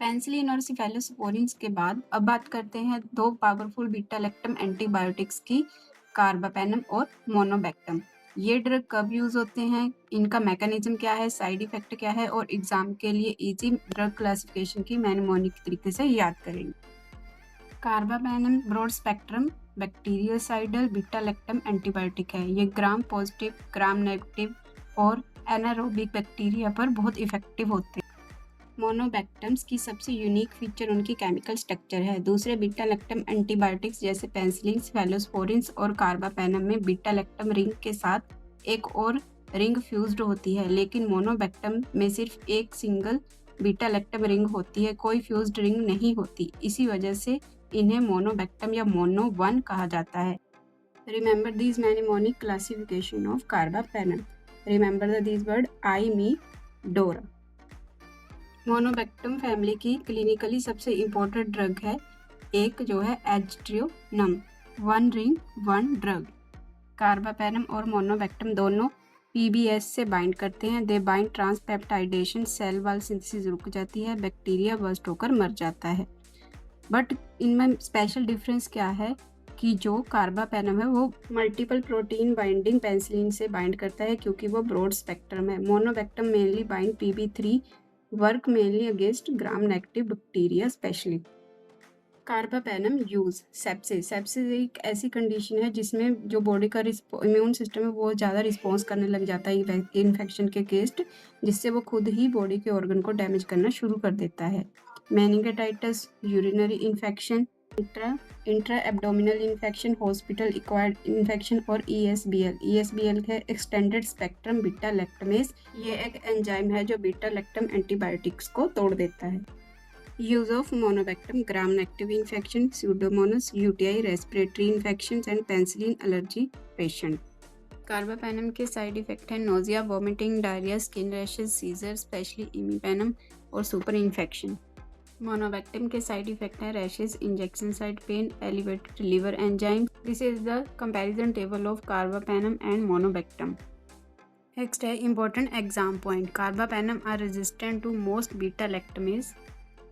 Penicillin और सेफालोस्पोरिन्स के बाद अब बात करते हैं दो पावरफुल बीटा-लैक्टम एंटीबायोटिक्स की, कार्बापेनम और मोनोबैक्टम। ये ड्रग कब यूज होते हैं, इनका मैकेनिज्म क्या है, साइड इफेक्ट क्या है और एग्जाम के लिए इजी ड्रग क्लासिफिकेशन की मैनिमोनिक तरीके से याद करेंगे। Carbapenem broad spectrum bactericidal beta-lactam antibiotic है। ये ग्राम पॉजिटिव, ग्राम नेगेटिव और एनारोबिक बैक्टीरिया पर बहुत इफेक्टिव होते हैं। मोनोबैक्टम्स की सबसे यूनिक फीचर उनकी केमिकल स्ट्रक्चर है। दूसरे बीटा-लैक्टम एंटीबायोटिक्स जैसे पेनिसिलिन, सेफालोस्पोरिन्स और कार्बापेनम में बीटा-लैक्टम रिंग के साथ एक और रिंग फ्यूज्ड होती है, लेकिन मोनोबैक्टम में सिर्फ एक सिंगल बीटा-लैक्टम रिंग होती है, कोई फ्यूज्ड रिंग नहीं होती। इसी वजह से इन्हें मोनोबैक्टम या मोनो 1 कहा जाता है। Remember these mnemonic classification of carbapenem. Remember these word I, me, Dora. Monobactam family की क्लिनिकली सबसे इम्पोर्टेंट ड्रग है एक जो है aztreonam, one ring one drug. Carbapenem और मोनोबैक्टम दोनों पीबीएस से बाइंड करते हैं। They bind transpeptidation, cell wall synthesis रुक जाती है, बैक्टीरिया बर्स्ट होकर मर जाता है। बट इनमें स्पेशल डिफरेंस क्या है कि जो कार्बापेनम है वो मल्टीपल प्रोटीन बाइंडिंग पेनिसिलिन से बाइंड करता है क्योंकि वो ब्रॉड स्पेक्ट्रम है। मोनोबैक्टम मेनली बाइंड पीबी3, work mainly against gram negative bacteria specially. Carbapenem use sepsis. Sepsis एक ऐसी कंडीशन है जिसमें जो बॉडी का इम्यून सिस्टम है वो ज़्यादा रिस्पॉन्स करने लग जाता है इन्फेक्शन के अगेंस्ट, जिससे वो खुद ही बॉडी के ऑर्गन को डैमेज करना शुरू कर देता है। Meningitis, urinary infection, intra abdominal infection, hospital acquired infection और ESBL है एक्सटेंडेड स्पेक्ट्रम बीटा लैक्टमेज। ये एक एंजाइम है जो बीटा लैक्टम एंटीबायोटिक्स को तोड़ देता है। Use of monobactam gram negative infection, pseudomonas, UTI, respiratory infection and penicillin allergy patient. Carbapenem के साइड इफेक्ट हैं nausea, vomiting, diarrhoea, skin rashes, seizure, specially imipenem और सुपर इन्फेक्शन। मोनोबैक्टम के side effect हैं rashes, injection site pain, elevated liver enzyme. This is the comparison table of carbapenem and monobactam. Next है important exam point. Carbapenem are resistant to most beta lactamase.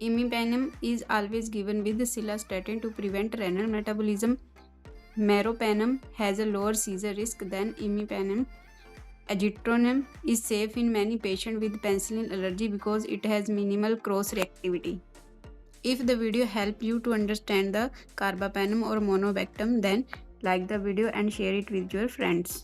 Imipenem is always given with cilastatin to prevent renal metabolism. Meropenem has a lower seizure risk than imipenem. Azithromycin is safe in many patients with penicillin allergy because it has minimal cross-reactivity. If the video helped you to understand the carbapenem or monobactam, then like the video and share it with your friends.